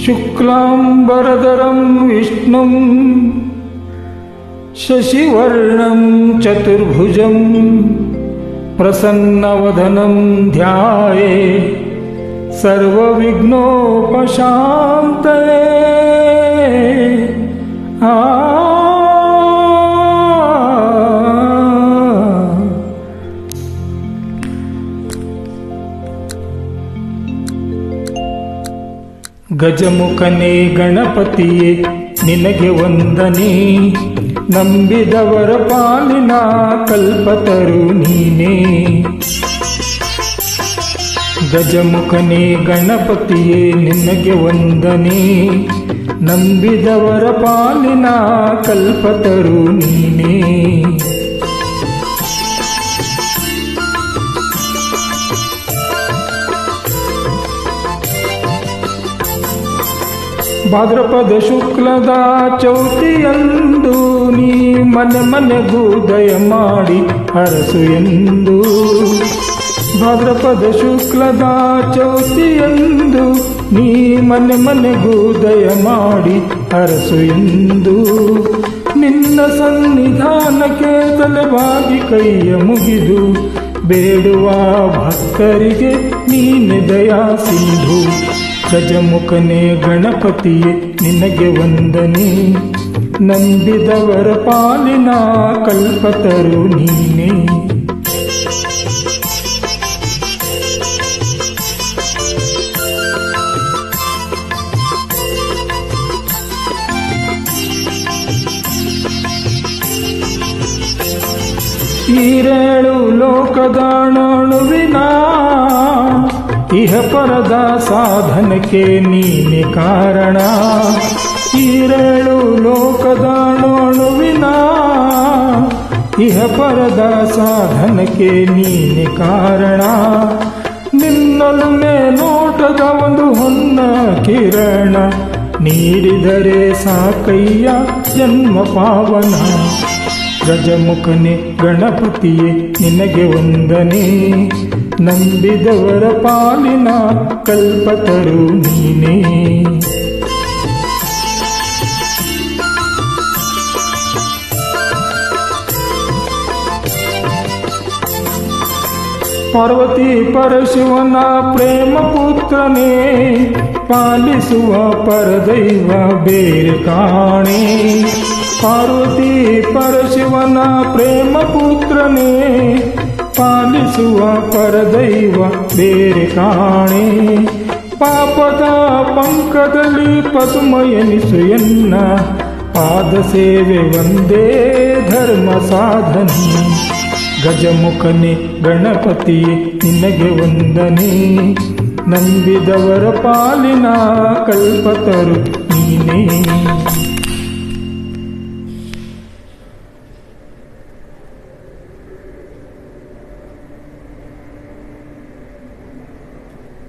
शुक्लांबरधरं विष्णुं शशिवर्णं चतुर्भुजं प्रसन्नवदनं ध्यायेत् सर्वविघ्नोपशान्तये। ಗಜಮುಖನೇ ಗಣಪತಿಯೇ ನಿನಗೆ ವಂದನೆ, ನಂಬಿದವರ ಪಾಲಿನ ಕಲ್ಪತರು ನೀನೇ। ಗಜಮುಖನೇ ಗಣಪತಿಯೇ ನಿನಗೆ ವಂದನೆ, ನಂಬಿದವರ ಪಾಲಿನ ಕಲ್ಪತರು ನೀನೇ। ಭಾದ್ರಪದ ಶುಕ್ಲದ ಚೌತಿಯಂದು ನೀ ಮನೆ ಮನೆಗೂ ದಯ ಮಾಡಿ ಹರಸು ಎಂದು। ಭಾದ್ರಪದ ಶುಕ್ಲದ ಚೌತಿಯಂದು ನೀ ಮನೆ ಮನೆಗೂ ದಯ ಮಾಡಿ ಹರಸು ಎಂದು। ನಿನ್ನ ಸನ್ನಿಧಾನಕ್ಕೆ ತಲೆಬಾಗಿ ಕೈಯ ಮುಗಿದು ಬೇಡುವ ಭಕ್ತರಿಗೆ ನೀನೆ ದಯಾ ಸಿಂಧು। ಗಜಮುಖನೇ ಗಣಪತಿಯೇ ನಿನಗೆ ವಂದನೆ, ನಂಬಿದವರ ಪಾಲಿನ ಕಲ್ಪತರು ನೀನೇ। ಈರೇಳು ಲೋಕದಾಣುವಿನ ಇಹ ಪರದ ಸಾಧನಕ್ಕೆ ನೀನೆ ಕಾರಣ। ಈರೇಳು ಲೋಕದಾಣುವಿನ ಇಹ ಪರದ ಸಾಧನಕ್ಕೆ ನೀನೆ ಕಾರಣ। ನಿನ್ನೊಲುಮೆ ನೋಟದ ಒಂದು ಹೊನ್ನ ಕಿರಣ, ನೀಡಿದರೆ ಸಾಕಯ್ಯ ಜನ್ಮ ಪಾವನ। ಗಜಮುಖನೇ ಗಣಪತಿಯೇ ನಿನಗೆ ವಂದನೆ, ನಂಬಿದವರ ಪಾಲಿನ ಕಲ್ಪತರು ನೀನೇ। ಪಾರ್ವತಿ ಪರಶಿವನ ಪ್ರೇಮ ಪುತ್ರನೇ, ಪಾಲಿಸುವ ಪರದೈವ ಬೇರೆ ಕಾಣೆ। ಪಾರ್ವತಿ ಪರಶಿವನ ಪ್ರೇಮ ಪುತ್ರನೇ, ಪಾಲಿಸುವ ಪರದೈವ ಬೇರೆ ಕಾಣೆ। ಪಾಪದ ಪಂಕದಲ್ಲಿ ಪದುಮಯನಿಸು ಎನ್ನ, ಪಾದ ಸೇವೆ ಒಂದೇ ಧರ್ಮ ಸಾಧನೆ। ಗಜಮುಖನೇ ಗಣಪತಿಯೇ ನಿನಗೆ ವಂದನೆ, ನಂಬಿದವರ ಪಾಲಿನ ಕಲ್ಪತರು ನೀನೇ।